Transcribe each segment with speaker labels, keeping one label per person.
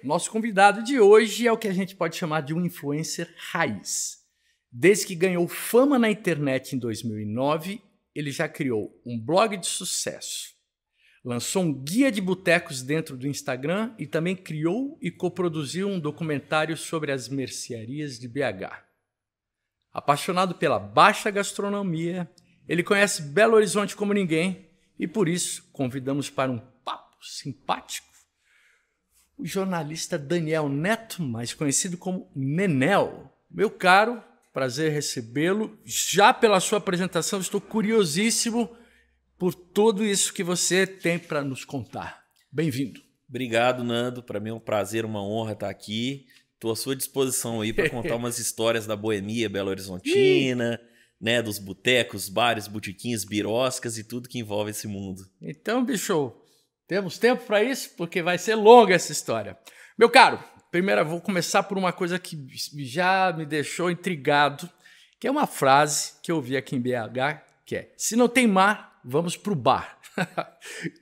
Speaker 1: nosso convidado de hoje é o que a gente pode chamar de um influencer raiz. Desde que ganhou fama na internet em 2009, ele já criou um blog de sucesso, lançou um guia de botecos dentro do Instagram e também criou e coproduziu um documentário sobre as mercearias de BH. Apaixonado pela baixa gastronomia, ele conhece Belo Horizonte como ninguém e por isso convidamos para um papo simpático o jornalista Daniel Neto, mais conhecido como Nenel. Meu caro, prazer recebê-lo. Já pela sua apresentação, estou curiosíssimo por tudo isso que você tem para nos contar. Bem-vindo.
Speaker 2: Obrigado, Nando. Para mim é um prazer, uma honra estar aqui. Estou à sua disposição aí para contar umas histórias da boemia belo-horizontina, né, dos botecos, bares, botiquins, biroscas e tudo que envolve esse mundo.
Speaker 1: Então, bicho, temos tempo para isso? Porque vai ser longa essa história. Meu caro, primeiro eu vou começar por uma coisa que já me deixou intrigado, que é uma frase que eu ouvi aqui em BH, que é: se não tem mar, vamos pro bar.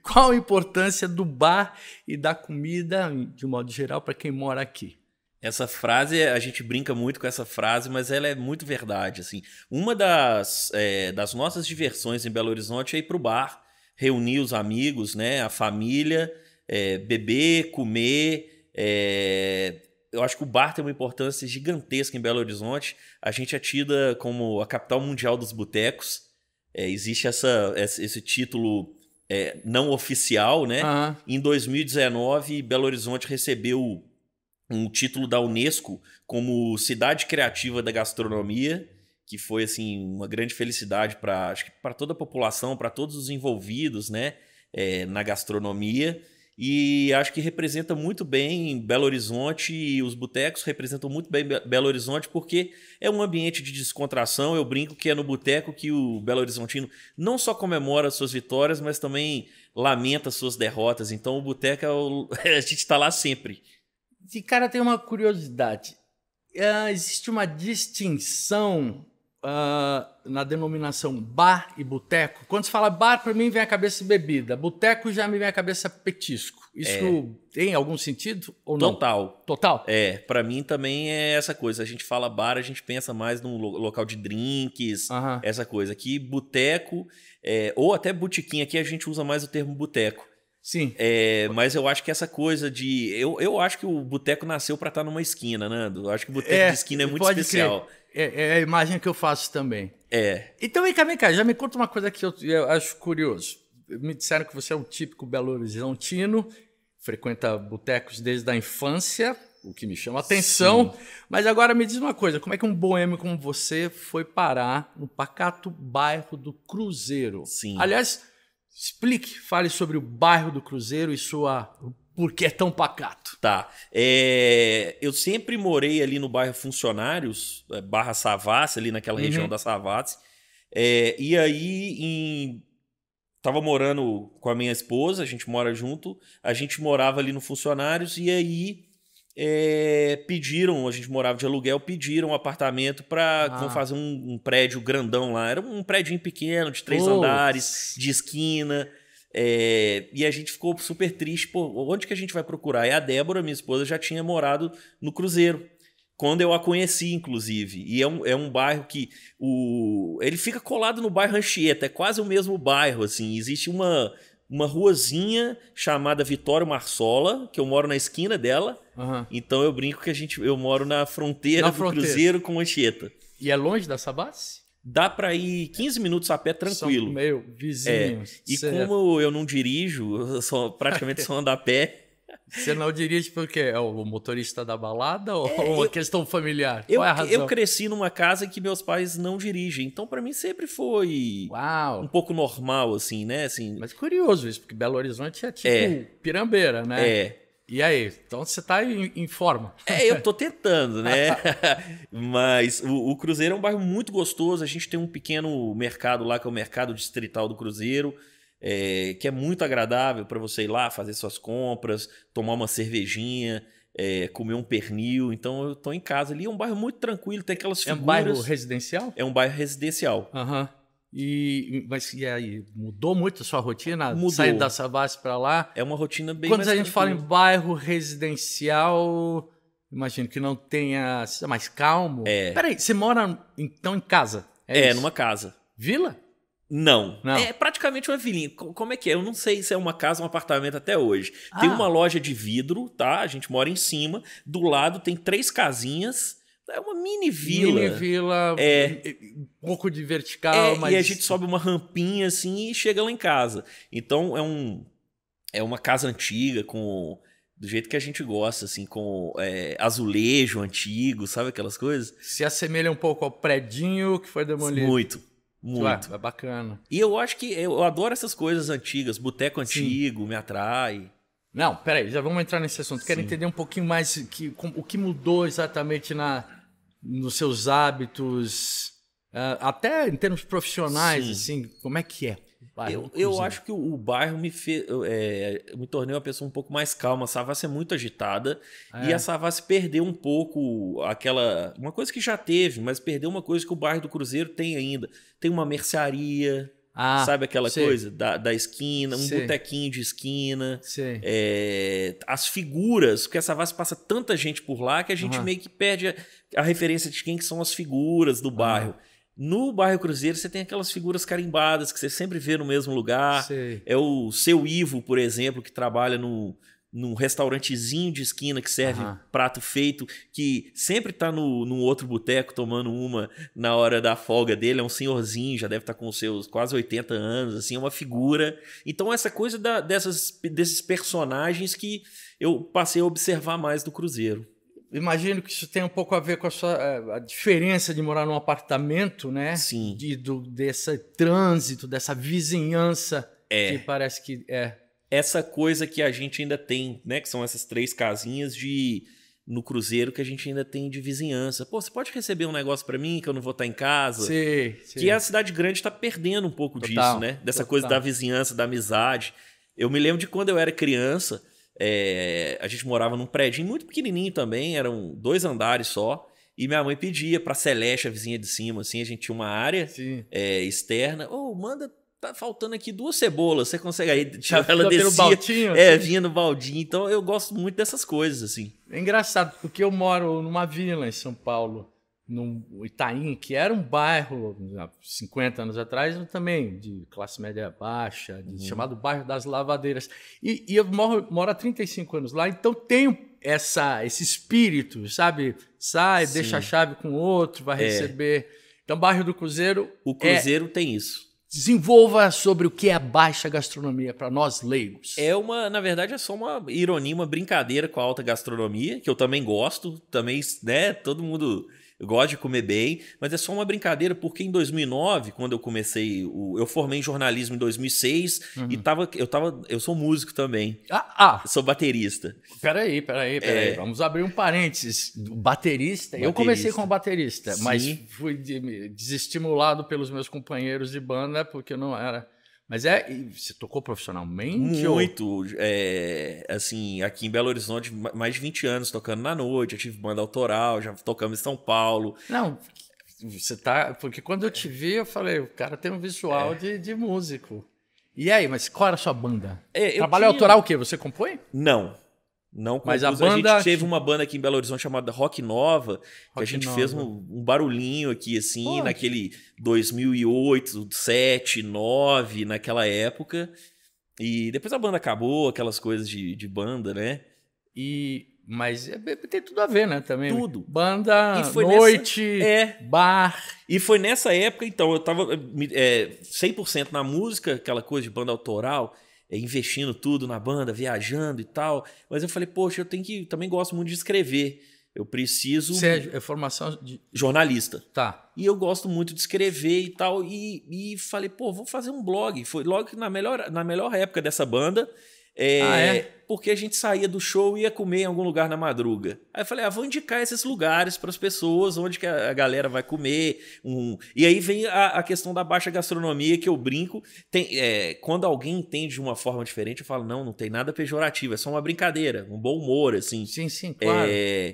Speaker 1: Qual a importância do bar e da comida, de um modo geral, para quem mora aqui?
Speaker 2: Essa frase, a gente brinca muito com essa frase, mas ela é muito verdade. Assim. Uma das nossas diversões em Belo Horizonte é ir pro bar, reunir os amigos, né, a família, beber, comer. Eu acho que o bar tem uma importância gigantesca em Belo Horizonte. A gente é tida como a capital mundial dos botecos. Existe esse título não oficial, né?
Speaker 1: Uhum.
Speaker 2: Em 2019, Belo Horizonte recebeu um título da Unesco como Cidade Criativa da Gastronomia, que foi assim uma grande felicidade para toda a população, para todos os envolvidos, né, na gastronomia. E acho que representa muito bem Belo Horizonte, e os botecos representam muito bem Belo Horizonte, porque é um ambiente de descontração. Eu brinco que é no boteco que o Belo Horizontino não só comemora suas vitórias, mas também lamenta suas derrotas. Então o boteco a gente está lá sempre.
Speaker 1: E, cara, tem uma curiosidade. Existe uma distinção na denominação bar e boteco? Quando se fala bar, para mim vem a cabeça bebida. Boteco já me vem a cabeça petisco. Isso tem algum sentido ou não? Total?
Speaker 2: Para mim também é essa coisa. A gente fala bar, a gente pensa mais num local de drinks, essa coisa. Aqui, boteco, ou até botiquim, aqui a gente usa mais o termo boteco.
Speaker 1: Sim.
Speaker 2: Mas eu acho que essa coisa de... Eu acho que o boteco nasceu para estar numa esquina, né? Eu acho que o boteco de esquina é muito especial.
Speaker 1: É a imagem que eu faço também. Então, vem cá, já me conta uma coisa que eu acho curioso. Me disseram que você é um típico Belo Horizontino, frequenta botecos desde a infância, o que me chama a atenção. Sim. Mas agora me diz uma coisa, como é que um boêmio como você foi parar no pacato bairro do Cruzeiro?
Speaker 2: Sim.
Speaker 1: Aliás, fale sobre o bairro do Cruzeiro e por que é tão pacato.
Speaker 2: Tá. Eu sempre morei ali no bairro Funcionários, Barra Savassi, ali naquela região da Savassi. E aí, tava morando com a minha esposa, a gente mora junto, a gente morava ali no Funcionários, e aí a gente morava de aluguel, pediram um apartamento vão fazer um prédio grandão lá. Era um prédio pequeno, de 3 andares, de esquina. E a gente ficou super triste. Pô, onde que a gente vai procurar? E a Débora, minha esposa, já tinha morado no Cruzeiro, quando eu a conheci, inclusive. E é um bairro que... ele fica colado no bairro Anchieta, é quase o mesmo bairro, assim. Existe uma ruazinha chamada Vitório Marsola, que eu moro na esquina dela. Então eu brinco que eu moro na fronteira do Cruzeiro com Anchieta.
Speaker 1: E é longe da Savassi?
Speaker 2: Dá para ir 15 minutos a pé tranquilo.
Speaker 1: São meio vizinhos.
Speaker 2: E como eu não dirijo, eu praticamente só ando a pé.
Speaker 1: Você não dirige porque é o motorista da balada ou uma questão familiar? Qual é a razão?
Speaker 2: Eu cresci numa casa que meus pais não dirigem, então para mim sempre foi um pouco normal, assim, né? Assim,
Speaker 1: mas curioso isso, porque Belo Horizonte é tipo Pirambeira, né? E aí? Então você tá em forma.
Speaker 2: Eu tô tentando, né? Mas o Cruzeiro é um bairro muito gostoso. A gente tem um pequeno mercado lá, que é o Mercado Distrital do Cruzeiro, que é muito agradável para você ir lá fazer suas compras, tomar uma cervejinha, comer um pernil. Então eu tô em casa ali. É um bairro muito tranquilo, tem aquelas figuras...
Speaker 1: É um bairro residencial?
Speaker 2: É um bairro residencial.
Speaker 1: Mas e aí, mudou muito a sua rotina?
Speaker 2: Mudou.
Speaker 1: Saindo da Savassi para lá?
Speaker 2: É uma rotina bem
Speaker 1: Quando
Speaker 2: mais
Speaker 1: a gente fala em
Speaker 2: tranquila.
Speaker 1: bairro residencial, imagino que não tenha... Seja mais calmo.
Speaker 2: É.
Speaker 1: Peraí, você mora então em casa?
Speaker 2: É,
Speaker 1: isso?
Speaker 2: numa casa.
Speaker 1: Vila?
Speaker 2: Não.
Speaker 1: Não.
Speaker 2: É praticamente uma vilinha. Como é que é? Eu não sei se é uma casa ou um apartamento até hoje. Tem uma loja de vidro, tá? A gente mora em cima. Do lado tem 3 casinhas. É uma mini vila.
Speaker 1: Mini vila, um pouco de vertical, mas...
Speaker 2: E a gente sobe uma rampinha assim e chega lá em casa. Então é uma casa antiga, do jeito que a gente gosta, assim, com azulejo antigo, sabe aquelas coisas?
Speaker 1: Se assemelha um pouco ao predinho que foi demolido.
Speaker 2: Muito, muito.
Speaker 1: Ué, é bacana.
Speaker 2: E eu acho que eu adoro essas coisas antigas. Boteco antigo me atrai.
Speaker 1: Não, peraí, já vamos entrar nesse assunto. Quero entender um pouquinho mais o que mudou exatamente nos seus hábitos, até em termos profissionais,
Speaker 2: Sim.
Speaker 1: assim, como é que é?
Speaker 2: Eu acho que o bairro me tornei uma pessoa um pouco mais calma. A Savassi é muito agitada e a Savassi perdeu um pouco uma coisa que já teve, mas perdeu uma coisa que o bairro do Cruzeiro tem ainda. Tem uma mercearia, sabe aquela coisa da esquina, um botequinho de esquina. As figuras, porque a Savassi passa tanta gente por lá que a gente meio que perde a referência de quem que são as figuras do bairro. No bairro Cruzeiro você tem aquelas figuras carimbadas que você sempre vê no mesmo lugar. É o Seu Ivo, por exemplo, que trabalha num restaurantezinho de esquina que serve prato feito, que sempre tá num outro boteco tomando uma na hora da folga dele. É um senhorzinho, já deve estar com os seus quase 80 anos, assim, é uma figura. Então essa coisa desses personagens que eu passei a observar mais do Cruzeiro.
Speaker 1: Imagino que isso tem um pouco a ver com a diferença de morar num apartamento, né?
Speaker 2: Sim.
Speaker 1: Desse trânsito, dessa vizinhança que parece que é.
Speaker 2: Essa coisa que a gente ainda tem, né? Que são essas 3 casinhas no Cruzeiro que a gente ainda tem de vizinhança. Pô, você pode receber um negócio pra mim que eu não vou estar em casa?
Speaker 1: Sim.
Speaker 2: Que a cidade grande tá perdendo um pouco disso, né? Dessa coisa da vizinhança, da amizade. Eu me lembro de quando eu era criança... a gente morava num prédio muito pequenininho também, eram 2 andares só, e minha mãe pedia pra Celeste, a vizinha de cima, assim, a gente tinha uma área externa, tá faltando aqui 2 cebolas, você consegue? Aí ela descia, vinha no baldinho, então eu gosto muito dessas coisas, assim.
Speaker 1: É engraçado, porque eu moro numa vila em São Paulo, no Itaim, que era um bairro, há 50 anos atrás, também de classe média baixa, chamado bairro das Lavadeiras. E eu moro há 35 anos lá, então tenho esse espírito, sabe? Sai, deixa a chave com o outro, vai receber. Então, bairro do Cruzeiro...
Speaker 2: O Cruzeiro tem isso.
Speaker 1: Desenvolva sobre o que é a baixa gastronomia para nós leigos.
Speaker 2: Na verdade, é só uma ironia, uma brincadeira com a alta gastronomia, que eu também gosto, também, né? Todo mundo... Eu gosto de comer bem, mas é só uma brincadeira, porque em 2009, quando eu comecei... Eu formei em jornalismo em 2006 e eu sou músico também. Eu sou baterista.
Speaker 1: Peraí. Vamos abrir um parênteses. Baterista. Eu comecei como baterista, mas fui desestimulado pelos meus companheiros de banda, porque eu não era... Mas você tocou profissionalmente?
Speaker 2: Muito. Assim, aqui em Belo Horizonte, mais de 20 anos tocando na noite. Eu tive banda autoral, já tocamos em São Paulo.
Speaker 1: Não, você tá... Porque quando eu te vi, eu falei, o cara tem um visual de músico. E aí, mas qual era a sua banda? Trabalho autoral o quê? Você compõe?
Speaker 2: Não,
Speaker 1: mas
Speaker 2: a gente teve uma banda aqui em Belo Horizonte chamada Rock Nova, que a gente fez um barulhinho aqui, assim, naquele 2008, 2007, 2009, naquela época. E depois a banda acabou, aquelas coisas de banda, né?
Speaker 1: Mas tem tudo a ver, né? Também.
Speaker 2: Tudo.
Speaker 1: Banda, noite, bar.
Speaker 2: E foi nessa época, então, eu tava 100% na música, aquela coisa de banda autoral, investindo tudo na banda, viajando e tal. Mas eu falei, poxa, também gosto muito de escrever. Eu preciso...
Speaker 1: Você é formação de...
Speaker 2: jornalista.
Speaker 1: Tá.
Speaker 2: E eu gosto muito de escrever e tal. E falei, vou fazer um blog. Foi logo que na melhor época dessa banda. porque a gente saía do show e ia comer em algum lugar na madruga. Aí eu falei, vou indicar esses lugares para as pessoas, onde que a galera vai comer. E aí vem a questão da baixa gastronomia, que eu brinco. Quando alguém entende de uma forma diferente, eu falo, não tem nada pejorativo, é só uma brincadeira, um bom humor, assim.
Speaker 1: Sim, claro.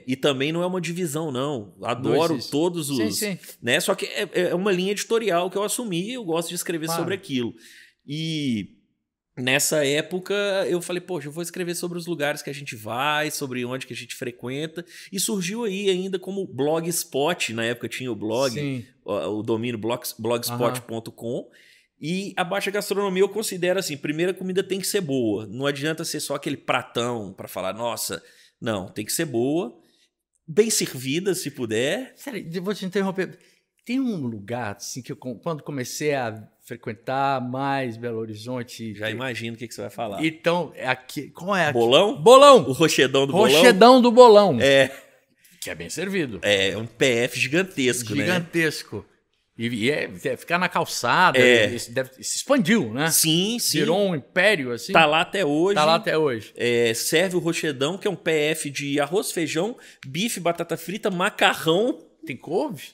Speaker 2: E também não é uma divisão, não. Adoro todos os...
Speaker 1: Sim.
Speaker 2: Né? Só que é uma linha editorial que eu assumi e eu gosto de escrever sobre aquilo. E... nessa época, eu falei, poxa, eu vou escrever sobre os lugares que a gente vai, sobre onde que a gente frequenta. E surgiu aí ainda como Blogspot, na época tinha o blog, o domínio blogspot.com. E a baixa gastronomia eu considero assim, primeiro a comida tem que ser boa. Não adianta ser só aquele pratão para falar, nossa, não, tem que ser boa, bem servida se puder.
Speaker 1: Sério, eu vou te interromper. Tem um lugar assim que eu, quando comecei a frequentar mais Belo Horizonte...
Speaker 2: Já imagino o que você vai falar.
Speaker 1: Então, aqui, qual é aqui?
Speaker 2: Bolão?
Speaker 1: Bolão!
Speaker 2: O Rochedão do Bolão?
Speaker 1: Rochedão do Bolão.
Speaker 2: Que
Speaker 1: é bem servido.
Speaker 2: É um PF gigantesco, né?
Speaker 1: Gigantesco. E ficar na calçada, se expandiu, né?
Speaker 2: Sim.
Speaker 1: Virou um império, assim.
Speaker 2: Tá lá até hoje. Serve o Rochedão, que é um PF de arroz, feijão, bife, batata frita, macarrão.
Speaker 1: Tem couve?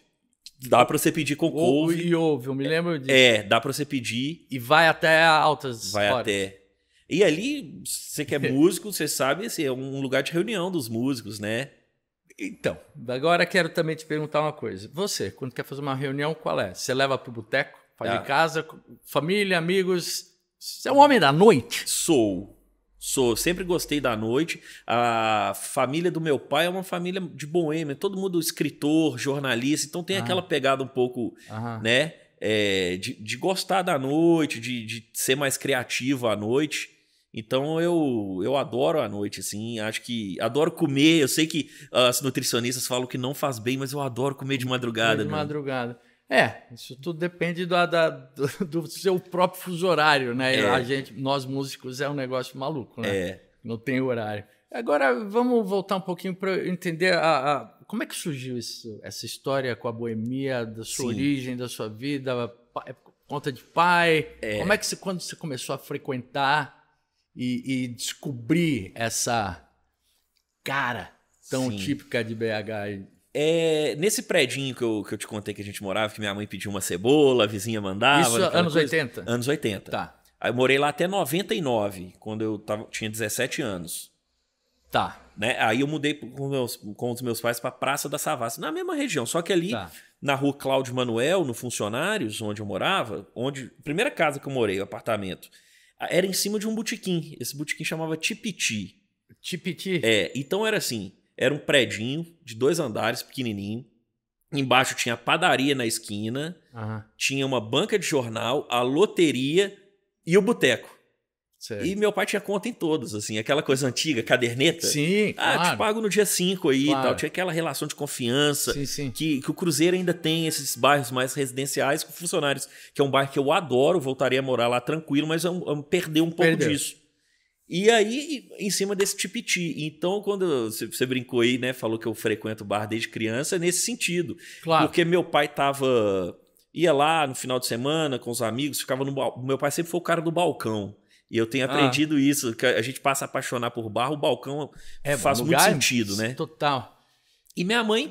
Speaker 2: Dá pra você pedir com couve.
Speaker 1: E ovo, eu me lembro disso.
Speaker 2: Dá pra você pedir.
Speaker 1: E vai até altas
Speaker 2: Vai
Speaker 1: horas.
Speaker 2: até. E ali, você que é músico, você sabe, assim, é um lugar de reunião dos músicos, né?
Speaker 1: Então, agora quero também te perguntar uma coisa. Você, quando quer fazer uma reunião, qual é? Você leva pro boteco, faz em casa, família, amigos? Você é um homem da noite?
Speaker 2: Sou. Sempre gostei da noite. A família do meu pai é uma família de boêmia, todo mundo escritor, jornalista, então tem aquela pegada um pouco, né, de gostar da noite, de ser mais criativo à noite. Então eu adoro a noite, assim, acho que adoro comer. Eu sei que as nutricionistas falam que não faz bem, mas eu adoro comer de madrugada.
Speaker 1: De madrugada. Isso tudo depende do seu próprio fuso horário, né? Nós músicos é um negócio maluco, né? Não tem horário. Agora vamos voltar um pouquinho para entender como é que surgiu essa história com a boemia, da sua origem, da sua vida, conta de pai. Como é que quando você começou a frequentar e descobrir essa cara tão típica de BH?
Speaker 2: Nesse predinho que eu te contei que a gente morava, que minha mãe pediu uma cebola, a vizinha mandava.
Speaker 1: Isso anos 80?
Speaker 2: Anos 80.
Speaker 1: Tá.
Speaker 2: Aí eu morei lá até 99, quando eu tinha 17 anos.
Speaker 1: Tá.
Speaker 2: Né? Aí eu mudei com os meus pais para Praça da Savassi, na mesma região. Só que ali, na rua Cláudio Manuel, no Funcionários, onde eu morava, primeira casa que eu morei, o apartamento, era em cima de um botequim. Esse botequim chamava Tipiti.
Speaker 1: Tipiti?
Speaker 2: Então era assim... Era um predinho de 2 andares, pequenininho. Embaixo tinha a padaria na esquina. Tinha uma banca de jornal, a loteria e o boteco. E meu pai tinha conta em todos, assim. Aquela coisa antiga, caderneta.
Speaker 1: Sim, claro.
Speaker 2: Te pago no dia 5 aí e tal. Tinha aquela relação de confiança.
Speaker 1: Sim.
Speaker 2: Que o Cruzeiro ainda tem esses bairros mais residenciais com funcionários. Que é um bairro que eu adoro, voltaria a morar lá tranquilo, mas eu perdi um pouco disso. E aí, em cima desse tipiti. Então, quando você brincou aí, né? Falou que eu frequento bar desde criança, é nesse sentido.
Speaker 1: Claro.
Speaker 2: Porque meu pai ia lá no final de semana com os amigos, ficava meu pai sempre foi o cara do balcão. E eu tenho aprendido isso, que a gente passa a apaixonar por bar, o balcão faz muito sentido, né?
Speaker 1: Total.
Speaker 2: E minha mãe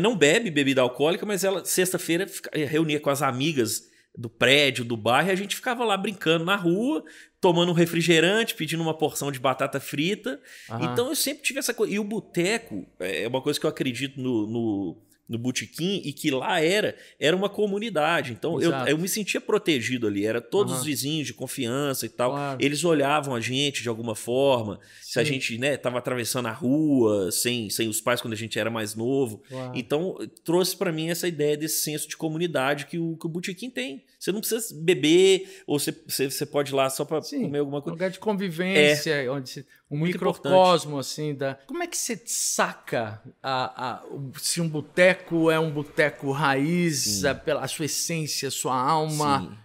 Speaker 2: não bebe bebida alcoólica, mas ela, sexta-feira, reunia com as amigas do prédio, do bairro, e a gente ficava lá brincando na rua, tomando um refrigerante, pedindo uma porção de batata frita. Então eu sempre tive essa coisa. E o boteco é uma coisa que eu acredito no botequim, e que lá era uma comunidade. Então eu me sentia protegido ali. Era todos os vizinhos de confiança e tal.
Speaker 1: Claro.
Speaker 2: Eles olhavam a gente de alguma forma.
Speaker 1: Sim.
Speaker 2: Se a gente, né, tava atravessando a rua sem os pais quando a gente era mais novo.
Speaker 1: Claro.
Speaker 2: Então trouxe para mim essa ideia desse senso de comunidade que o botequim tem. Você não precisa beber, ou você pode ir lá só para comer alguma coisa.
Speaker 1: Um lugar de convivência, onde um microcosmo, assim, Como é que você saca se um boteco é um boteco raiz, pela sua essência, sua alma?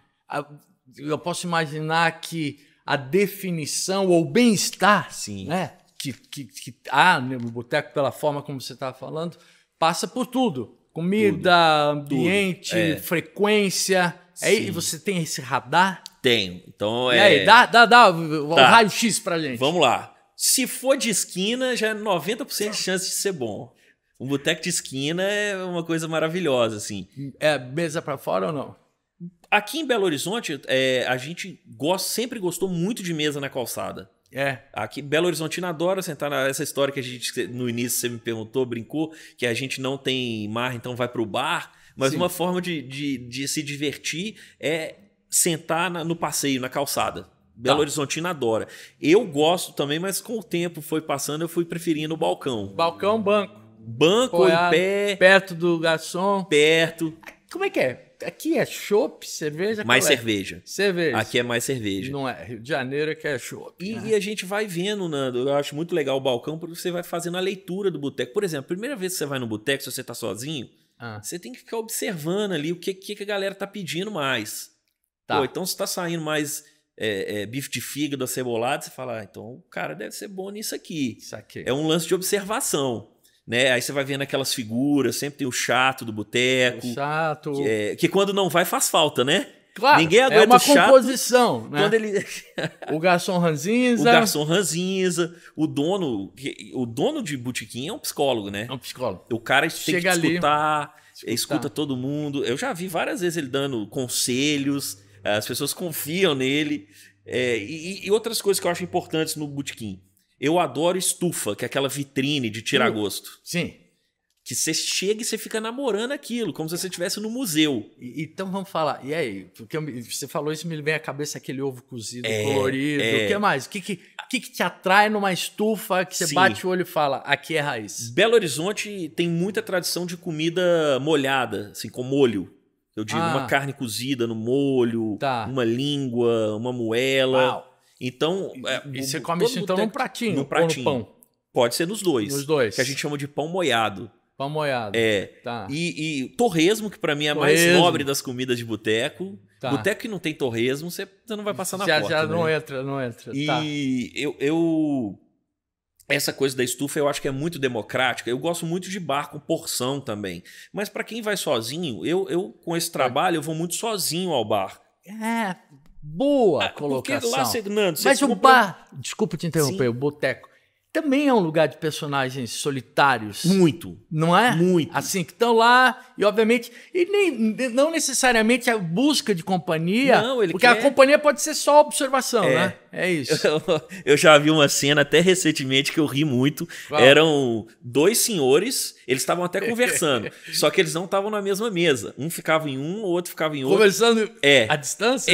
Speaker 1: Eu posso imaginar que a definição ou bem-estar, né, que há no boteco, pela forma como você estava falando, passa por tudo. Comida, ambiente, frequência. Aí você tem esse radar?
Speaker 2: Tenho. Então
Speaker 1: E aí, dá o raio-x pra gente.
Speaker 2: Vamos lá. Se for de esquina, já é 90% de chance de ser bom. Um boteco de esquina é uma coisa maravilhosa, assim.
Speaker 1: É mesa pra fora ou não?
Speaker 2: Aqui em Belo Horizonte, a gente sempre gostou muito de mesa na calçada. Aqui, Belo Horizontino adora sentar nessa história que a gente, no início você me perguntou, brincou, que a gente não tem mar, então vai pro bar. Mas
Speaker 1: Sim.
Speaker 2: uma forma de se divertir é sentar no passeio, na calçada. Belo Horizontino adora. Eu gosto também, mas com o tempo foi passando, eu fui preferindo o balcão.
Speaker 1: Balcão, banco.
Speaker 2: Banco ou em pé.
Speaker 1: Perto do garçom.
Speaker 2: Perto.
Speaker 1: Como é que é? Aqui é chopp, cerveja?
Speaker 2: Mais cerveja.
Speaker 1: Cerveja.
Speaker 2: Aqui é mais cerveja.
Speaker 1: Não é. Rio de Janeiro é que é chopp.
Speaker 2: E a gente vai vendo, Nando. Eu acho muito legal o balcão, porque você vai fazendo a leitura do boteco. Por exemplo, a primeira vez que você vai no boteco, se você tá sozinho, você tem que ficar observando ali o que a galera tá pedindo mais. Pô, então se tá saindo mais bife de fígado acebolado, você fala, então o cara deve ser bom nisso aqui.
Speaker 1: Saquei.
Speaker 2: É um lance de observação. Né? Aí você vai vendo aquelas figuras, sempre tem o chato do boteco.
Speaker 1: O chato.
Speaker 2: Que quando não vai faz falta, né?
Speaker 1: Claro,
Speaker 2: ninguém aguenta
Speaker 1: é uma
Speaker 2: o chato,
Speaker 1: composição, né?
Speaker 2: Quando ele...
Speaker 1: O garçom ranzinza.
Speaker 2: O garçom ranzinza. O dono de botequim é um psicólogo, né?
Speaker 1: É um psicólogo.
Speaker 2: O cara tem que escutar, escuta todo mundo. Eu já vi várias vezes ele dando conselhos, as pessoas confiam nele. E outras coisas que eu acho importantes no botequim. Eu adoro estufa, que é aquela vitrine de tira-gosto.
Speaker 1: Sim.
Speaker 2: Que você chega e você fica namorando aquilo, como se você estivesse no museu.
Speaker 1: Então vamos falar. E aí? Porque você falou isso, me vem à cabeça aquele ovo cozido colorido. O que mais? O que te atrai numa estufa que você bate o olho e fala, aqui é raiz?
Speaker 2: Belo Horizonte tem muita tradição de comida molhada, assim, com molho. Eu digo, uma carne cozida no molho, uma língua, uma moela.
Speaker 1: Uau.
Speaker 2: Então,
Speaker 1: e você come isso então num pratinho?
Speaker 2: Num pratinho.
Speaker 1: Ou no pão?
Speaker 2: Pode ser nos dois.
Speaker 1: Nos dois.
Speaker 2: Que a gente chama de pão moiado.
Speaker 1: Pão moiado. Tá.
Speaker 2: E torresmo, que pra mim é a mais nobre das comidas de boteco. Boteco que não tem torresmo, você não vai passar na porta.
Speaker 1: Já não
Speaker 2: né?
Speaker 1: entra.
Speaker 2: E essa coisa da estufa eu acho que é muito democrática. Eu gosto muito de bar com porção também. Mas pra quem vai sozinho, eu com esse trabalho, eu vou muito sozinho ao bar.
Speaker 1: Boa colocação.
Speaker 2: Porque lá,
Speaker 1: mas o bar, desculpa te interromper, o boteco, também é um lugar de personagens solitários.
Speaker 2: Muito.
Speaker 1: Não é?
Speaker 2: Muito.
Speaker 1: Assim, que estão lá e, obviamente, não necessariamente a busca de companhia, porque a companhia pode ser só observação, né? É isso.
Speaker 2: Eu já vi uma cena até recentemente que eu ri muito.
Speaker 1: Qual?
Speaker 2: Eram dois senhores, eles estavam até conversando, só que eles não estavam na mesma mesa. Um ficava em um, o outro ficava em outro.
Speaker 1: Conversando à distância?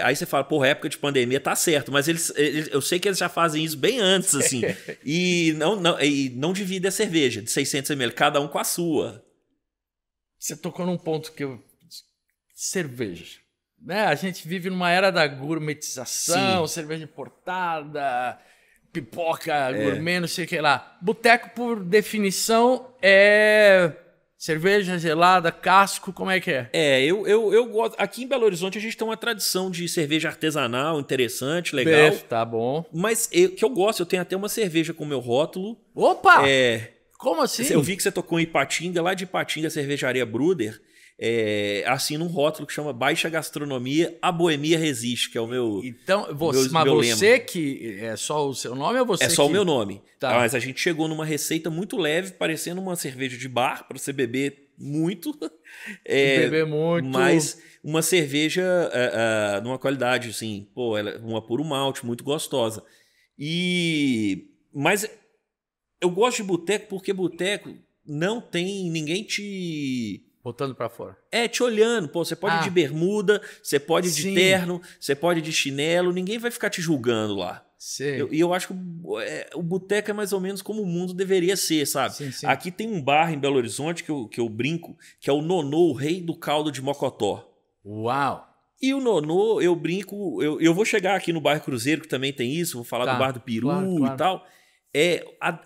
Speaker 2: Aí você fala, porra, época de pandemia tá certo, mas eu sei que eles já fazem isso bem antes, assim. E não dividem a cerveja de 600 ml, cada um com a sua.
Speaker 1: Você tocou num ponto que eu... Cerveja. Né? A gente vive numa era da gourmetização, cerveja importada, pipoca gourmet, não sei o que lá. Boteco, por definição, é cerveja gelada, casco, como é que é?
Speaker 2: Eu gosto. Aqui em Belo Horizonte a gente tem uma tradição de cerveja artesanal, interessante, legal.
Speaker 1: Tá bom.
Speaker 2: Mas que eu gosto, eu tenho até uma cerveja com meu rótulo.
Speaker 1: Opa! Como assim?
Speaker 2: Eu vi que você tocou em Ipatinga, lá de Ipatinga, a cervejaria Bruder. Assina um rótulo que chama Baixa Gastronomia, a Boemia Resiste, que é o meu.
Speaker 1: Então, você que é só o seu nome ou você?
Speaker 2: É só o meu nome. Tá. Mas a gente chegou numa receita muito leve, parecendo uma cerveja de bar, para você beber muito.
Speaker 1: Beber muito.
Speaker 2: Mas uma cerveja numa qualidade, assim, uma puro malte, muito gostosa. Mas eu gosto de boteco porque boteco não tem ninguém te.
Speaker 1: Botando pra fora.
Speaker 2: Te olhando. Pô, você pode ir de bermuda, você pode ir de terno, você pode ir de chinelo, ninguém vai ficar te julgando lá. E eu acho que o boteco é mais ou menos como o mundo deveria ser, sabe?
Speaker 1: Sim.
Speaker 2: Aqui tem um bar em Belo Horizonte que eu brinco, que é o Nonô, o rei do caldo de Mocotó.
Speaker 1: Uau!
Speaker 2: E o Nonô, eu brinco, eu vou chegar aqui no bairro Cruzeiro, que também tem isso, vou falar do bar do Peru e tal.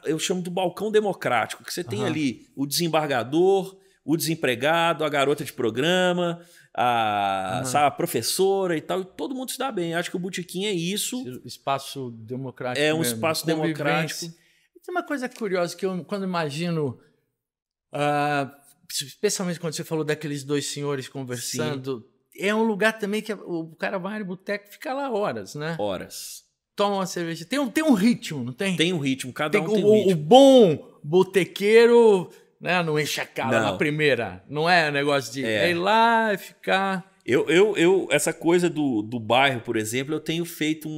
Speaker 2: Eu chamo do balcão democrático, que você tem ali o desembargador, o desempregado, a garota de programa, a professora e tal, e todo mundo se dá bem. Acho que o botequim é isso.
Speaker 1: Espaço democrático.
Speaker 2: É um espaço democrático.
Speaker 1: E tem uma coisa curiosa que eu, quando imagino, especialmente quando você falou daqueles dois senhores conversando, é um lugar também que o cara vai no boteco e fica lá horas, né?
Speaker 2: Horas.
Speaker 1: toma uma cerveja. Tem um ritmo, não tem?
Speaker 2: Tem um ritmo, cada um tem um
Speaker 1: o
Speaker 2: ritmo.
Speaker 1: O bom botequeiro, né, não enche a cara
Speaker 2: Não.
Speaker 1: na primeira. Não é negócio de ir lá e ficar...
Speaker 2: Essa coisa do bairro, por exemplo, eu tenho feito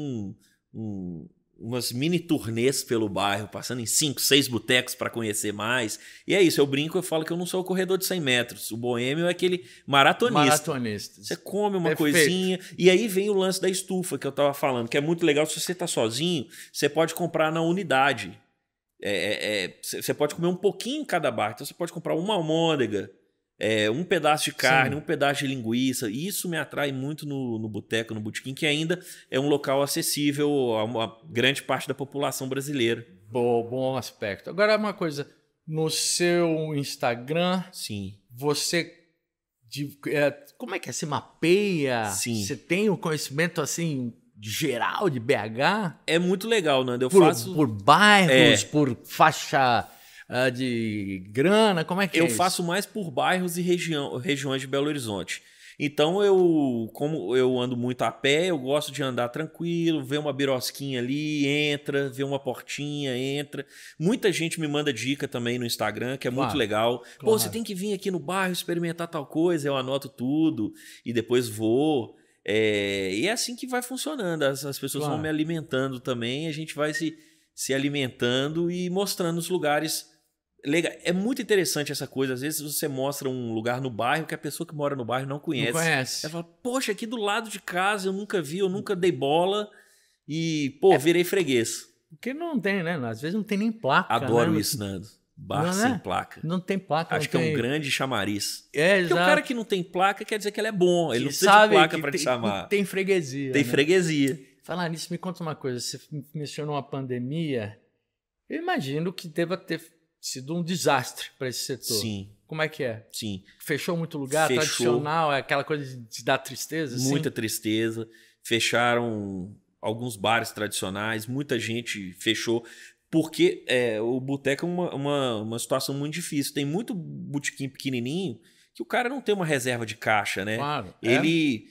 Speaker 2: umas mini turnês pelo bairro, passando em 5, 6 botecos para conhecer mais. E é isso, eu brinco, eu falo que eu não sou o corredor de 100 metros. O boêmio é aquele maratonista. Você come uma coisinha, e aí vem o lance da estufa que eu tava falando, que é muito legal. Se você tá sozinho, você pode comprar na unidade. Você pode comer um pouquinho em cada bar. Então você pode comprar uma almôndega, um pedaço de carne, um pedaço de linguiça. E isso me atrai muito no boteco, no botequim, que ainda é um local acessível a uma grande parte da população brasileira.
Speaker 1: Bom aspecto. Agora, uma coisa, no seu Instagram,
Speaker 2: sim,
Speaker 1: você... como é que é? Você mapeia?
Speaker 2: Sim.
Speaker 1: Você tem o conhecimento, assim, geral de BH?
Speaker 2: É muito legal, Nando. Eu faço...
Speaker 1: Por bairros, por faixa... de grana, como é que é isso?
Speaker 2: Eu faço mais por bairros e regiões de Belo Horizonte. Então, como eu ando muito a pé, eu gosto de andar tranquilo, ver uma birosquinha ali, entra, ver uma portinha, entra. Muita gente me manda dica também no Instagram, que é muito legal.
Speaker 1: Claro.
Speaker 2: Pô, você tem que vir aqui no bairro experimentar tal coisa, eu anoto tudo e depois vou. E é assim que vai funcionando. As pessoas vão me alimentando também, a gente vai se alimentando e mostrando os lugares. Legal. É muito interessante essa coisa. Às vezes você mostra um lugar no bairro que a pessoa que mora no bairro não conhece. Ela fala, poxa, aqui do lado de casa eu nunca vi, eu nunca dei bola e, virei freguês.
Speaker 1: Porque não tem, né? Às vezes não tem nem placa.
Speaker 2: Adoro isso, Nando. Bar sem placa.
Speaker 1: Não tem placa.
Speaker 2: Acho que é um grande chamariz.
Speaker 1: Porque
Speaker 2: o cara que não tem placa quer dizer que ele é bom. Ele não precisa de placa para te chamar.
Speaker 1: Tem freguesia.
Speaker 2: Tem freguesia.
Speaker 1: Falar nisso, me conta uma coisa. Você mencionou uma pandemia. Eu imagino que deva ter sido um desastre para esse setor.
Speaker 2: Sim.
Speaker 1: Como é que é?
Speaker 2: Sim.
Speaker 1: Fechou muito lugar, tradicional, é aquela coisa de dar tristeza?
Speaker 2: Muita tristeza. Fecharam alguns bares tradicionais, muita gente fechou, porque o boteco é uma situação muito difícil. Tem muito botequim pequenininho que o cara não tem uma reserva de caixa, né?
Speaker 1: Claro.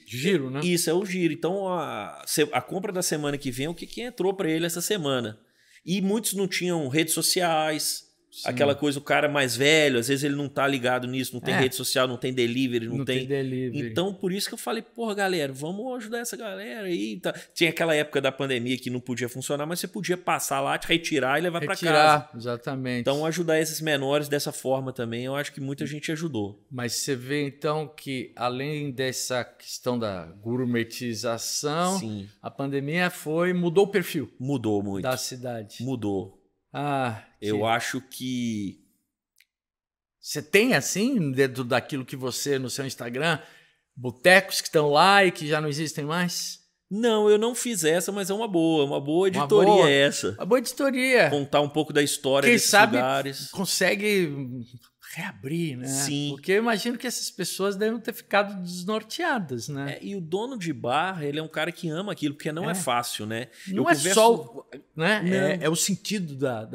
Speaker 2: Giro,
Speaker 1: né?
Speaker 2: Isso, é o giro. Então, a compra da semana que vem é o que entrou para ele essa semana. E muitos não tinham redes sociais. Sim. Aquela coisa, o cara mais velho, às vezes ele não tá ligado nisso, não tem rede social, não tem delivery, não tem
Speaker 1: delivery.
Speaker 2: Então, por isso que eu falei, porra, galera, vamos ajudar essa galera aí. Tá. Tinha aquela época da pandemia que não podia funcionar, mas você podia passar lá, te retirar e levar para casa.
Speaker 1: Exatamente.
Speaker 2: Então, ajudar esses menores dessa forma também, eu acho que muita gente ajudou.
Speaker 1: Mas você vê, então, que além dessa questão da gourmetização,
Speaker 2: sim,
Speaker 1: a pandemia mudou o perfil.
Speaker 2: Mudou muito.
Speaker 1: Da cidade.
Speaker 2: Mudou. Eu acho que...
Speaker 1: Você tem, assim, dentro daquilo que você, no seu Instagram, botecos que estão lá e que já não existem mais?
Speaker 2: Não, eu não fiz essa, mas é uma boa editoria essa.
Speaker 1: Uma boa editoria.
Speaker 2: Contar um pouco da história desses lugares.
Speaker 1: Consegue reabrir, né?
Speaker 2: Sim.
Speaker 1: Porque eu imagino que essas pessoas devem ter ficado desnorteadas, né?
Speaker 2: E o dono de bar, ele é um cara que ama aquilo, porque não é fácil, né?
Speaker 1: Não só... Né? É o sentido da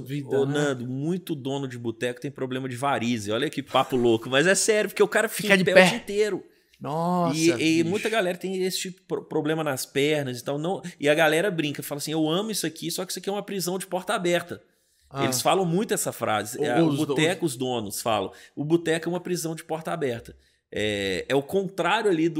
Speaker 1: vida.
Speaker 2: Nando, muito dono de boteco tem problema de varize. Olha que papo louco. Mas é sério, porque o cara fica de pé o dia inteiro.
Speaker 1: Nossa,
Speaker 2: e muita galera tem esse tipo de problema nas pernas. Então não... E a galera brinca, fala assim, eu amo isso aqui, só que isso aqui é uma prisão de porta aberta. Eles falam muito essa frase. Os donos falam. O boteco é uma prisão de porta aberta. É o contrário ali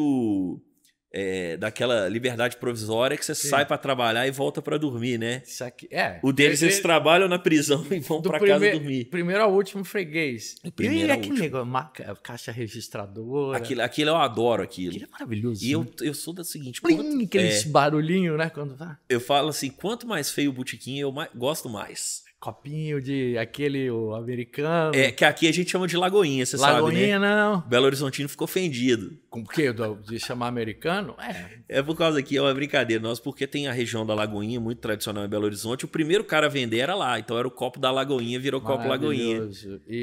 Speaker 2: daquela liberdade provisória que você sai para trabalhar e volta para dormir, né?
Speaker 1: Isso aqui,
Speaker 2: o deles, eles trabalham na prisão e vão para casa dormir.
Speaker 1: Primeiro ao último freguês. E aquele negócio, caixa registradora.
Speaker 2: Aquilo eu adoro aquilo.
Speaker 1: Aquilo é maravilhoso.
Speaker 2: E eu sou da seguinte...
Speaker 1: Aquele barulhinho, né? Quando vai.
Speaker 2: Eu falo assim, quanto mais feio o botequim, eu gosto mais.
Speaker 1: Copinho de o americano.
Speaker 2: Que aqui a gente chama de Lagoinha, você sabe, né?
Speaker 1: Lagoinha, não.
Speaker 2: Belo Horizontino ficou ofendido.
Speaker 1: Com o quê? De chamar americano?
Speaker 2: É por causa que é uma brincadeira nossa, porque tem a região da Lagoinha, muito tradicional em Belo Horizonte. O primeiro cara a vender era lá, então era o copo da Lagoinha, virou copo Lagoinha.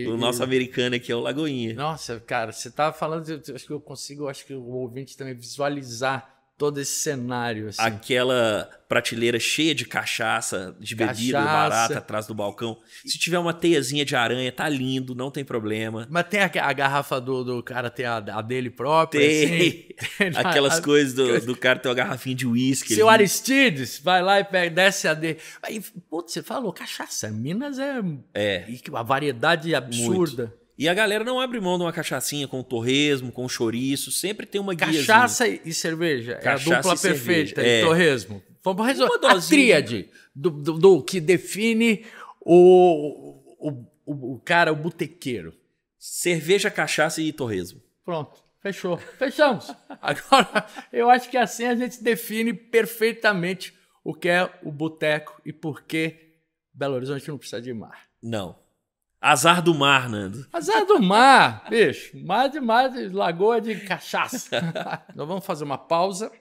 Speaker 2: O nosso americano aqui é o Lagoinha.
Speaker 1: Nossa, cara, você tava falando, acho que o ouvinte também visualizar todo esse cenário, assim.
Speaker 2: Aquela prateleira cheia de cachaça, de bebida barata atrás do balcão. Se tiver uma teiazinha de aranha, tá lindo, não tem problema.
Speaker 1: Mas tem a garrafa do cara ter a dele própria,
Speaker 2: tem.
Speaker 1: Assim.
Speaker 2: Aquelas coisas do cara ter uma garrafinha de uísque.
Speaker 1: Seu Aristides, vai lá e pega, desce a dele. Aí, putz, você falou, cachaça. Minas é uma variedade absurda.
Speaker 2: Muito. E a galera não abre mão de uma cachaçinha com torresmo, com chouriço. Sempre tem uma guiazinha.
Speaker 1: Cachaça e cerveja.
Speaker 2: Cachaça
Speaker 1: é a dupla perfeita. Torresmo. Vamos resolver. A tríade do que define o cara, o botequeiro.
Speaker 2: Cerveja, cachaça e torresmo.
Speaker 1: Pronto. Fechou. Fechamos. Agora, eu acho que assim a gente define perfeitamente o que é o boteco e por que Belo Horizonte não precisa de mar.
Speaker 2: Não. Azar do mar, Nando.
Speaker 1: Azar do mar, bicho. Mar demais, lagoa de cachaça. Nós vamos fazer uma pausa,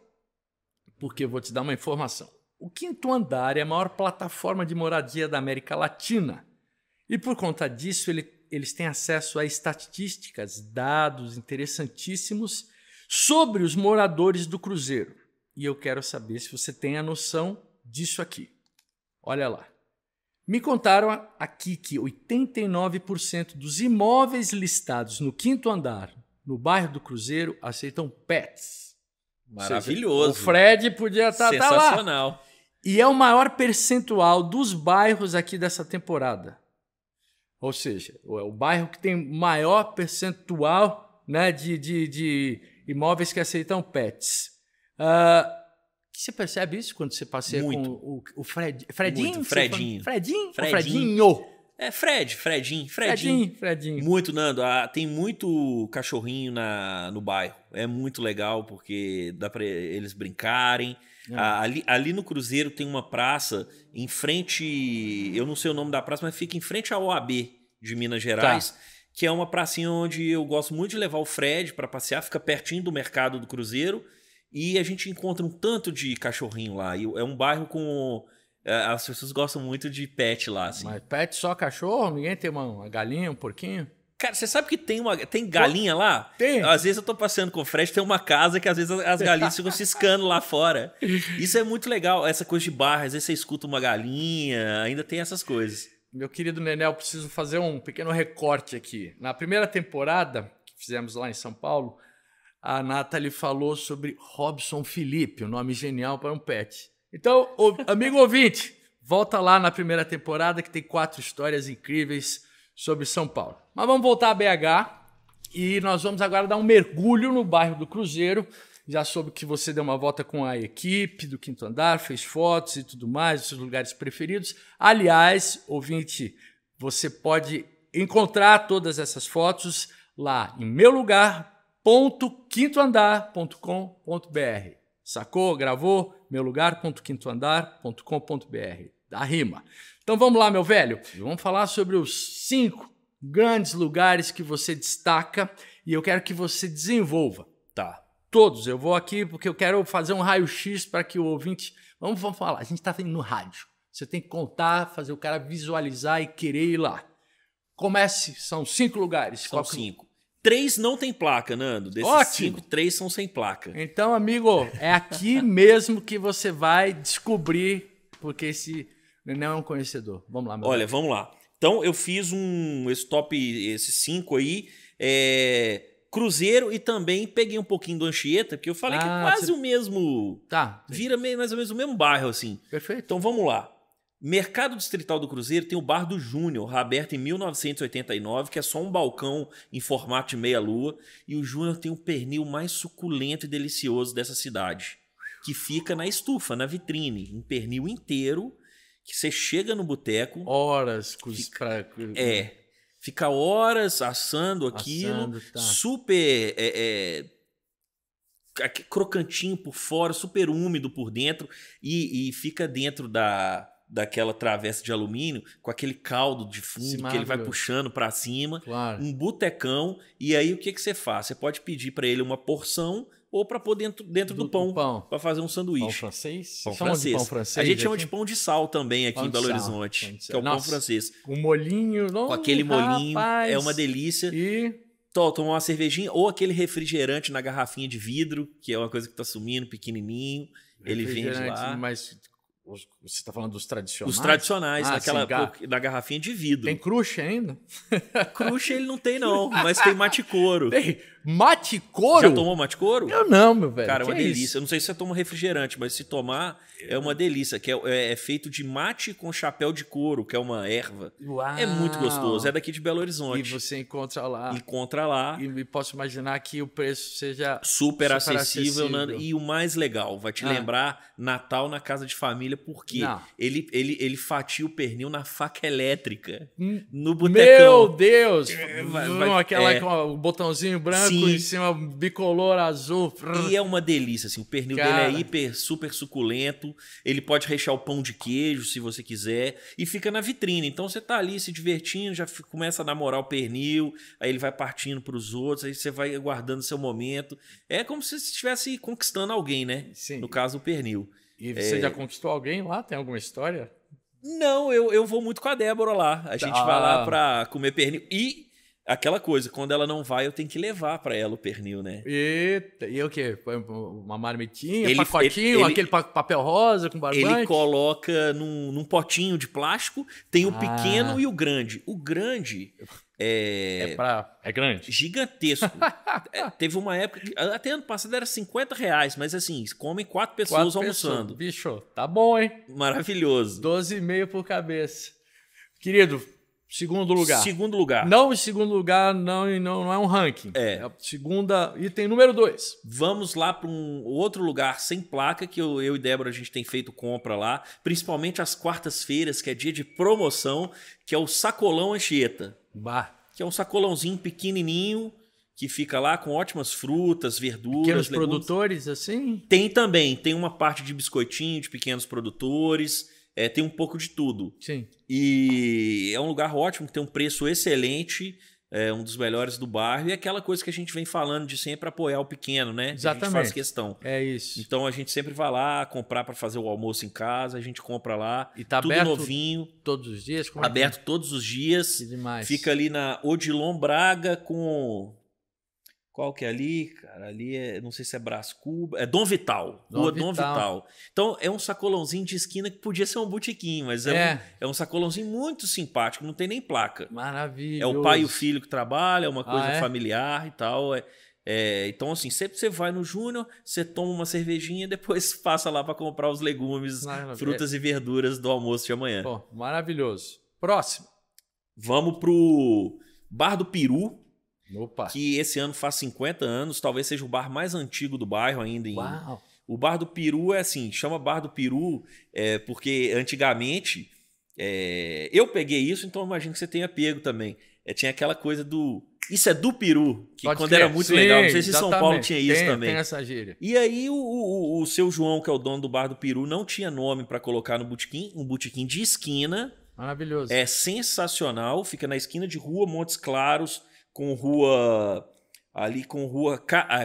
Speaker 1: porque eu vou te dar uma informação. O Quinto Andar é a maior plataforma de moradia da América Latina. E por conta disso, eles têm acesso a estatísticas, dados interessantíssimos sobre os moradores do cruzeiro. E eu quero saber se você tem a noção disso aqui. Olha lá. Me contaram aqui que 89% dos imóveis listados no Quinto Andar, no bairro do Cruzeiro, aceitam pets.
Speaker 2: Maravilhoso.
Speaker 1: Ou seja, o Fred podia estar lá.
Speaker 2: Sensacional.
Speaker 1: E é o maior percentual dos bairros aqui dessa temporada. Ou seja, é o bairro que tem maior percentual, né, de imóveis que aceitam pets. Você percebe isso quando você passeia com o Fred? Fredinho?
Speaker 2: Muito. Fredinho.
Speaker 1: Fredinho.
Speaker 2: É Fredinho.
Speaker 1: Fredinho.
Speaker 2: Muito, Nando. Tem muito cachorrinho no bairro. É muito legal porque dá para eles brincarem. Ali no Cruzeiro tem uma praça em frente... Eu não sei o nome da praça, mas fica em frente ao OAB de Minas Gerais. Tá. Que é uma pracinha onde eu gosto muito de levar o Fred para passear. Fica pertinho do mercado do Cruzeiro. E a gente encontra um tanto de cachorrinho lá. E é um bairro com... As pessoas gostam muito de pet lá, assim.
Speaker 1: Mas pet só cachorro? Ninguém tem uma galinha, um porquinho?
Speaker 2: Cara, você sabe que tem galinha lá?
Speaker 1: Tem.
Speaker 2: Às vezes eu tô passeando com o Fred, tem uma casa que às vezes as galinhas ficam ciscando lá fora. Isso é muito legal, essa coisa de barra. Às vezes você escuta uma galinha, ainda tem essas coisas.
Speaker 1: Meu querido Nenel, eu preciso fazer um pequeno recorte aqui. Na primeira temporada que fizemos lá em São Paulo, a Nathalie falou sobre Robson Felipe, o nome genial para um pet. Então, amigo ouvinte, volta lá na primeira temporada que tem 4 histórias incríveis sobre São Paulo. Mas vamos voltar a BH e nós vamos agora dar um mergulho no bairro do Cruzeiro. Já soube que você deu uma volta com a equipe do Quinto Andar, fez fotos e tudo mais, os seus lugares preferidos. Aliás, ouvinte, você pode encontrar todas essas fotos lá em meulugar.quintoandar.com.br. Sacou? Gravou? meulugar.quintoandar.com.br. Da rima. Então vamos lá, meu velho. Vamos falar sobre os 5 grandes lugares que você destaca e eu quero que você desenvolva.
Speaker 2: Tá.
Speaker 1: Todos. Eu vou aqui porque eu quero fazer um raio-x para que o ouvinte... Vamos falar. A gente está no rádio. Você tem que contar, fazer o cara visualizar e querer ir lá. Comece. São 5 lugares.
Speaker 2: São 5. 3 não tem placa, Nando. Desses
Speaker 1: Ótimo.
Speaker 2: 5, 3 são sem placa.
Speaker 1: Então, amigo, é aqui mesmo que você vai descobrir, porque esse não é um conhecedor. Vamos lá, meu
Speaker 2: Olha, vamos lá. Então, eu fiz esses 5 aí, Cruzeiro e também peguei um pouquinho do Anchieta, porque eu falei que é quase o mesmo...
Speaker 1: Tá.
Speaker 2: Vira mais ou menos o mesmo bairro, assim.
Speaker 1: Perfeito.
Speaker 2: Então, vamos lá. Mercado Distrital do Cruzeiro tem o Bar do Júnior, aberto em 1989, que é só um balcão em formato de meia-lua. E o Júnior tem o pernil mais suculento e delicioso dessa cidade, que fica na estufa, na vitrine. Um pernil inteiro, que você chega no boteco...
Speaker 1: Horas.
Speaker 2: Fica horas assando aquilo.
Speaker 1: Tá.
Speaker 2: Super... crocantinho por fora, super úmido por dentro. E fica dentro daquela travessa de alumínio com aquele caldo de fundo que ele vai puxando para cima.
Speaker 1: Claro.
Speaker 2: Um botecão. E aí o que você faz? Você pode pedir para ele uma porção ou para pôr dentro do pão para fazer um sanduíche.
Speaker 1: Pão francês?
Speaker 2: Pão francês.
Speaker 1: Pão francês.
Speaker 2: A gente chama de pão de sal também aqui em Belo Horizonte, que é o pão francês.
Speaker 1: Um molhinho.
Speaker 2: Com aquele molhinho, é uma delícia. Tomar uma cervejinha ou aquele refrigerante na garrafinha de vidro, que é uma coisa que tá sumindo, pequenininho. Ele vende lá.
Speaker 1: Mas você está falando dos tradicionais?
Speaker 2: Os tradicionais,
Speaker 1: sim,
Speaker 2: na garrafinha de vidro.
Speaker 1: Tem crush ainda?
Speaker 2: Crush ele não tem não, mas tem mate-couro.
Speaker 1: Tem mate-couro?
Speaker 2: Já tomou mate-couro?
Speaker 1: Eu não, meu velho.
Speaker 2: Cara, é uma delícia.
Speaker 1: Isso?
Speaker 2: Eu não sei se você toma refrigerante, mas se tomar, é uma delícia. Que é feito de mate com chapéu de couro, que é uma erva.
Speaker 1: Uau.
Speaker 2: É muito gostoso. É daqui de Belo Horizonte.
Speaker 1: E você encontra lá.
Speaker 2: Encontra lá.
Speaker 1: E posso imaginar que o preço seja
Speaker 2: super acessível. E o mais legal, vai te lembrar Natal na casa de família, porque ele fatia o pernil na faca elétrica. No botecão.
Speaker 1: Meu Deus! Com o botãozinho branco em cima, bicolor azul.
Speaker 2: E é uma delícia, assim. O pernil dele é super suculento. Ele pode rechear o pão de queijo, se você quiser. E fica na vitrine. Então você tá ali se divertindo, já começa a namorar o pernil, aí ele vai partindo pros outros, aí você vai aguardando seu momento. É como se você estivesse conquistando alguém, né?
Speaker 1: Sim.
Speaker 2: No caso, o pernil.
Speaker 1: E você já conquistou alguém lá? Tem alguma história?
Speaker 2: Não, eu vou muito com a Débora lá. A gente vai lá pra comer pernil. E aquela coisa, quando ela não vai, eu tenho que levar pra ela o pernil, né?
Speaker 1: Eita, e o quê? Uma marmitinha, pacotinho, aquele papel rosa com barbante?
Speaker 2: Ele coloca num potinho de plástico, tem o pequeno e o grande. O grande
Speaker 1: é grande?
Speaker 2: Gigantesco. Teve uma época, até ano passado era R$50, mas assim, comem 4 pessoas almoçando.
Speaker 1: Bicho, tá bom, hein?
Speaker 2: Maravilhoso.
Speaker 1: 12,5 por cabeça. Querido, segundo lugar.
Speaker 2: Segundo lugar.
Speaker 1: Não, em segundo lugar não é um ranking. É a segunda, item número 2.
Speaker 2: Vamos lá para um outro lugar sem placa, que eu e Débora a gente tem feito compra lá, principalmente às quartas-feiras, que é dia de promoção, que é o Sacolão Anchieta. Que é um sacolãozinho pequenininho, que fica lá com ótimas frutas, verduras,
Speaker 1: pequenos
Speaker 2: legumes.
Speaker 1: Produtores, assim?
Speaker 2: Tem também. Tem uma parte de biscoitinho, de pequenos produtores. Tem um pouco de tudo.
Speaker 1: Sim.
Speaker 2: E é um lugar ótimo, que tem um preço excelente, um dos melhores do bairro. E é aquela coisa que a gente vem falando de sempre apoiar o pequeno, né?
Speaker 1: Exatamente.
Speaker 2: A gente faz questão.
Speaker 1: É isso.
Speaker 2: Então a gente sempre vai lá comprar para fazer o almoço em casa, a gente compra lá.
Speaker 1: E tá
Speaker 2: tudo
Speaker 1: aberto
Speaker 2: novinho.
Speaker 1: Todos os dias? Como
Speaker 2: aberto todos os dias.
Speaker 1: Que demais.
Speaker 2: Fica ali na Odilon Braga com... Qual que é ali? Cara, ali não sei se é Brás Cuba. É Dom Vital. Rua Dom Vital. Então é um sacolãozinho de esquina que podia ser um botequinho, mas é um sacolãozinho muito simpático, não tem nem placa.
Speaker 1: Maravilha.
Speaker 2: É o pai e o filho que trabalham, é uma coisa familiar e tal. Então, assim, sempre você vai no Júnior, você toma uma cervejinha e depois passa lá para comprar os legumes, frutas e verduras do almoço de amanhã.
Speaker 1: Pô, maravilhoso. Próximo.
Speaker 2: Vamos pro Bar do Peru.
Speaker 1: Opa.
Speaker 2: Que esse ano faz 50 anos, talvez seja o bar mais antigo do bairro ainda.
Speaker 1: Uau.
Speaker 2: O Bar do Peru é assim, chama Bar do Peru porque antigamente, eu peguei isso, então imagino que você tenha pego também. Tinha aquela coisa do... Isso é do Peru, que quando era muito legal, não sei se São Paulo tinha isso também.
Speaker 1: Tem essa gíria.
Speaker 2: E aí o seu João, que é o dono do Bar do Peru, não tinha nome para colocar no botequim, um botequim de esquina.
Speaker 1: Maravilhoso.
Speaker 2: É sensacional, fica na esquina de Rua Montes Claros, com rua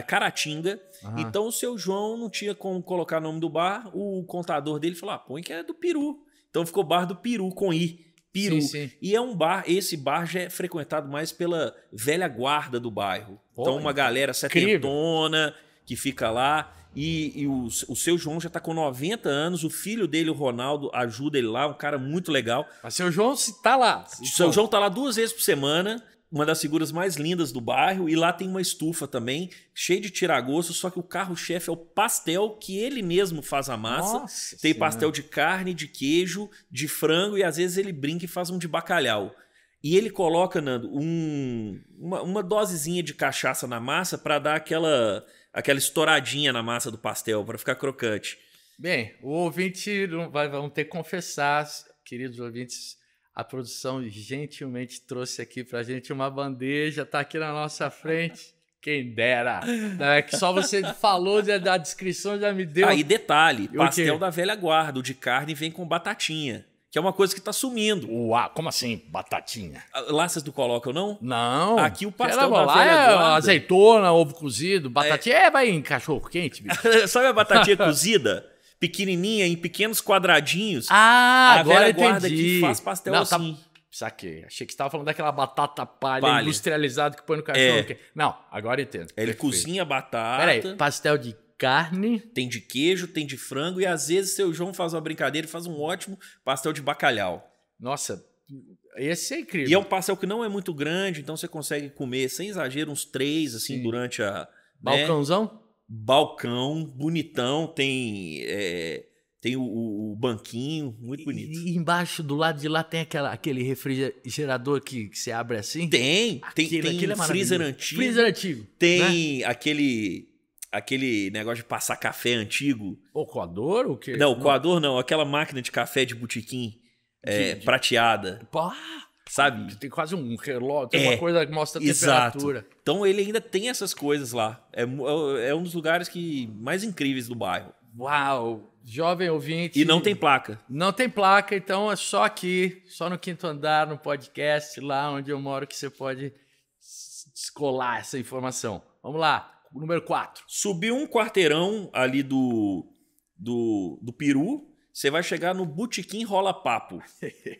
Speaker 2: Caratinga. Então o seu João não tinha como colocar o nome do bar, o contador dele falou, põe que é do Peru. Então ficou Bar do Peru, com I, Peru.
Speaker 1: Sim.
Speaker 2: E é um bar, esse bar já é frequentado mais pela velha guarda do bairro. Então uma galera setentona que fica lá. E o seu João já está com 90 anos, o filho dele, o Ronaldo, ajuda ele lá, um cara muito legal.
Speaker 1: Mas seu João tá lá.
Speaker 2: Seu João tá lá 2 vezes por semana. Uma das figuras mais lindas do bairro, e lá tem uma estufa também, cheia de tiragosto, só que o carro-chefe é o pastel que ele mesmo faz a massa.
Speaker 1: Nossa
Speaker 2: tem pastel de carne, de queijo, de frango, e às vezes ele brinca e faz um de bacalhau. E ele coloca, Nando, uma dosezinha de cachaça na massa para dar aquela estouradinha na massa do pastel, para ficar crocante.
Speaker 1: Bem, o ouvinte vão ter que confessar, queridos ouvintes, a produção gentilmente trouxe aqui pra gente uma bandeja, tá aqui na nossa frente. Quem dera. É que só você falou da descrição, já me deu...
Speaker 2: E detalhe, pastel da velha guarda, o de carne vem com batatinha, que é uma coisa que tá sumindo.
Speaker 1: Uau, como assim, batatinha?
Speaker 2: Lá vocês não colocam, não?
Speaker 1: Não.
Speaker 2: Aqui o pastel da velha guarda...
Speaker 1: Azeitona, ovo cozido, batatinha, vai em cachorro quente, bicho.
Speaker 2: Sabe a batatinha cozida? Pequenininha, em pequenos quadradinhos.
Speaker 1: Agora
Speaker 2: velha guarda
Speaker 1: entendi.
Speaker 2: que faz pastel assim.
Speaker 1: Saquei. Achei que você estava falando daquela batata palha industrializada que põe no cachorro. Não, agora entendo.
Speaker 2: Ele cozinha a batata.
Speaker 1: Peraí, pastel de carne.
Speaker 2: Tem de queijo, tem de frango e às vezes seu João faz uma brincadeira e faz um ótimo pastel de bacalhau.
Speaker 1: Nossa, esse é incrível.
Speaker 2: E é um pastel que não é muito grande, então você consegue comer, sem exagero, uns 3, assim, sim, durante a...
Speaker 1: Balcãozão?
Speaker 2: Né? Balcão, bonitão, tem o banquinho, muito bonito.
Speaker 1: E embaixo, do lado de lá, tem aquele refrigerador que você abre assim?
Speaker 2: Tem
Speaker 1: é
Speaker 2: freezer antigo.
Speaker 1: Freezer antigo.
Speaker 2: Tem, né? aquele negócio de passar café antigo.
Speaker 1: O coador? O quê?
Speaker 2: Não, o coador não. Aquela máquina de café de botequim prateada.
Speaker 1: Pá!
Speaker 2: Sabe?
Speaker 1: Tem quase um relógio, tem uma coisa que mostra a temperatura.
Speaker 2: Exato. Então ele ainda tem essas coisas lá. É um dos lugares mais incríveis do bairro.
Speaker 1: Uau! Jovem ouvinte.
Speaker 2: E não tem placa.
Speaker 1: Não tem placa, então é só aqui, só no quinto andar, no podcast, lá onde eu moro, que você pode descolar essa informação. Vamos lá, número 4.
Speaker 2: Subiu um quarteirão ali do Peru, você vai chegar no Botequim Rola Papo.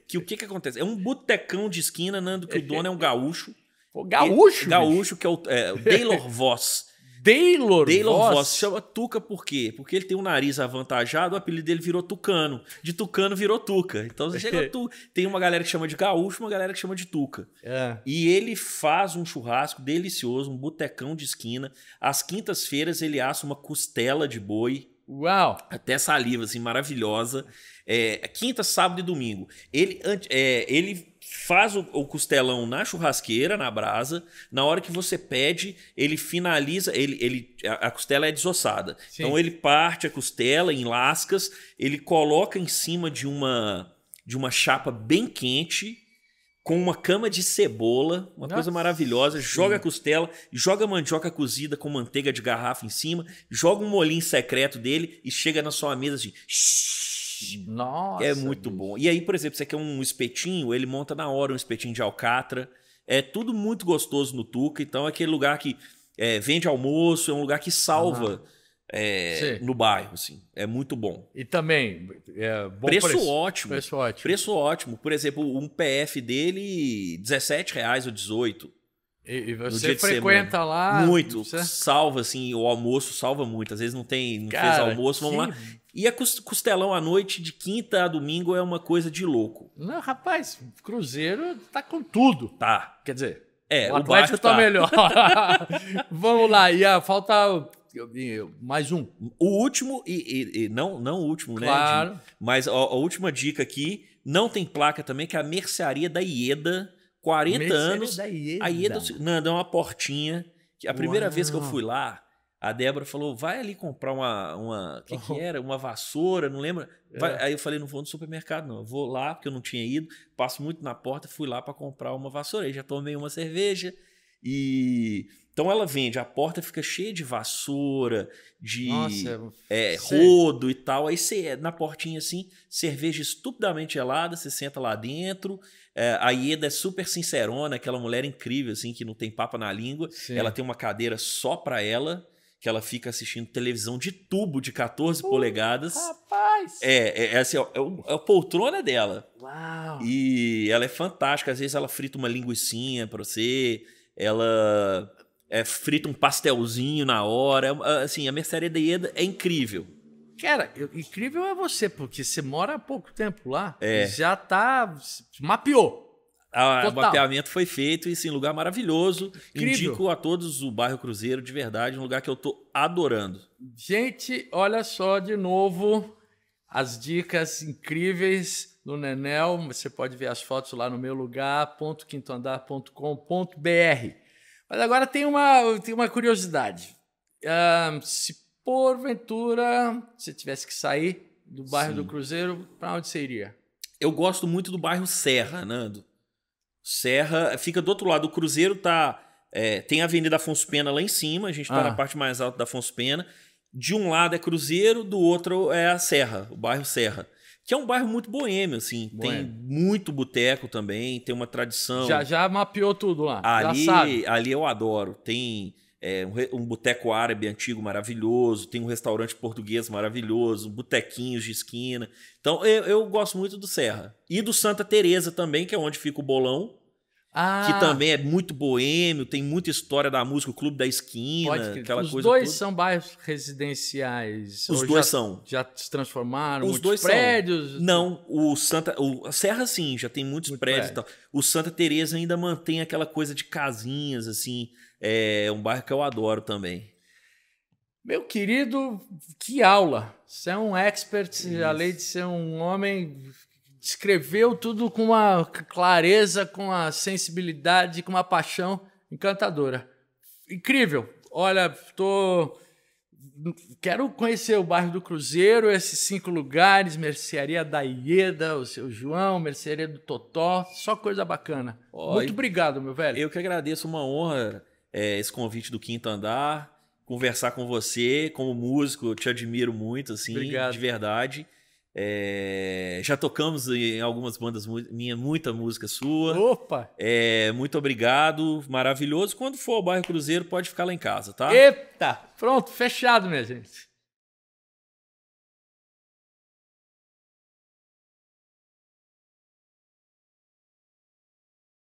Speaker 2: Que o que acontece? É um botecão de esquina, Nando, que o dono é um gaúcho.
Speaker 1: Pô, gaúcho?
Speaker 2: Gaúcho, que é o Daylor Voss.
Speaker 1: Daylor
Speaker 2: Voss chama Tuca por quê? Porque ele tem um nariz avantajado, o apelido dele virou Tucano. De Tucano virou Tuca. Então você chega tem uma galera que chama de gaúcho, uma galera que chama de Tuca. E ele faz um churrasco delicioso, um botecão de esquina. Às quintas-feiras ele assa uma costela de boi.
Speaker 1: Uau!
Speaker 2: Até saliva, assim, maravilhosa. Quinta, sábado e domingo. Ele faz o costelão na churrasqueira, na brasa. Na hora que você pede, ele finaliza. A costela é desossada. Sim. Então ele parte a costela em lascas, ele coloca em cima de uma chapa bem quente, com uma cama de cebola, coisa maravilhosa, joga a costela, joga a mandioca cozida com manteiga de garrafa em cima, joga um molhinho secreto dele e chega na sua mesa assim...
Speaker 1: Nossa!
Speaker 2: É muito bom. E aí, por exemplo, você quer um espetinho, ele monta na hora um espetinho de alcatra. É tudo muito gostoso no Tuca, então é aquele lugar que vende almoço, é um lugar que salva... no bairro, assim. É muito bom.
Speaker 1: E também, bom
Speaker 2: preço ótimo.
Speaker 1: Preço ótimo.
Speaker 2: Preço ótimo. Por exemplo, um PF dele, R$17 ou 18.
Speaker 1: E você frequenta lá?
Speaker 2: Muito. Salva, assim, o almoço salva muito. Às vezes não fez almoço, vamos lá. E a costelão à noite, de quinta a domingo, é uma coisa de louco.
Speaker 1: Não, rapaz, Cruzeiro tá com tudo.
Speaker 2: Tá.
Speaker 1: Quer dizer,
Speaker 2: o
Speaker 1: Atlético tá melhor. Vamos lá, e falta... mais um.
Speaker 2: O último, não o último,
Speaker 1: claro,
Speaker 2: né? Mas a última dica aqui, não tem placa também, que é a Mercearia da Ieda, 40 anos.
Speaker 1: Da Ieda.
Speaker 2: A Ieda, não, é uma portinha. A primeira vez que eu fui lá, a Débora falou, vai ali comprar o que era? Uma vassoura, não lembro. Aí eu falei, não vou no supermercado não, eu vou lá, porque eu não tinha ido, passo muito na porta, fui lá para comprar uma vassoura. Aí já tomei uma cerveja Então ela vende, a porta fica cheia de vassoura, de rodo e tal. Aí você, na portinha assim, cerveja estupidamente gelada, você senta lá dentro. A Ieda é super sincerona, aquela mulher incrível, assim, que não tem papo na língua. Sim. Ela tem uma cadeira só pra ela, que ela fica assistindo televisão de tubo de 14 polegadas.
Speaker 1: Rapaz!
Speaker 2: Assim, é a poltrona dela.
Speaker 1: Uau!
Speaker 2: E ela é fantástica. Às vezes ela frita uma linguicinha pra você, ela... frita um pastelzinho na hora. Assim, a Mercearia da Ieda é incrível.
Speaker 1: Cara, incrível é você, porque você mora há pouco tempo lá. Já mapeou.
Speaker 2: O mapeamento foi feito e, sim, lugar maravilhoso.
Speaker 1: Incrível.
Speaker 2: Indico a todos o bairro Cruzeiro, de verdade, um lugar que eu tô adorando.
Speaker 1: Gente, olha só de novo as dicas incríveis do Nenel. Você pode ver as fotos lá no meulugar.quintoandar.com.br. Mas agora tem uma curiosidade. Se porventura você tivesse que sair do bairro do Cruzeiro, para onde você iria?
Speaker 2: Eu gosto muito do bairro Serra, Nando. Serra fica do outro lado. O Cruzeiro tem a Avenida Afonso Pena lá em cima, a gente está na parte mais alta da Afonso Pena. De um lado é Cruzeiro, do outro é a Serra, o bairro Serra. Que é um bairro muito boêmio, assim. Tem muito boteco também, tem uma tradição.
Speaker 1: Já mapeou tudo lá.
Speaker 2: Ali eu adoro. Tem um boteco árabe antigo maravilhoso, tem um restaurante português maravilhoso, botequinhos de esquina. Então eu gosto muito do Serra. E do Santa Teresa também, que é onde fica o Bolão. Que também é muito boêmio, tem muita história da música, o Clube da Esquina, aquela coisa toda.
Speaker 1: Os dois são bairros residenciais?
Speaker 2: Os dois são.
Speaker 1: Já se transformaram?
Speaker 2: Os dois
Speaker 1: prédios?
Speaker 2: São. Não, a Serra sim, já tem muitos prédios e tal. O Santa Teresa ainda mantém aquela coisa de casinhas, assim. É um bairro que eu adoro também.
Speaker 1: Meu querido, que aula! Você é um expert, além de ser um homem... Escreveu tudo com uma clareza, com uma sensibilidade, com uma paixão encantadora. Incrível. Olha, quero conhecer o bairro do Cruzeiro, esses 5 lugares, mercearia da Ieda, o seu João, mercearia do Totó, só coisa bacana. Muito obrigado, meu velho.
Speaker 2: Eu que agradeço, uma honra esse convite do Quinto Andar, conversar com você, como músico, eu te admiro muito, assim,
Speaker 1: obrigado.
Speaker 2: De verdade. Já tocamos em algumas bandas muita música sua.
Speaker 1: Opa!
Speaker 2: Muito obrigado, maravilhoso. Quando for ao bairro Cruzeiro, pode ficar lá em casa, tá?
Speaker 1: Eita! Pronto, fechado, minha gente.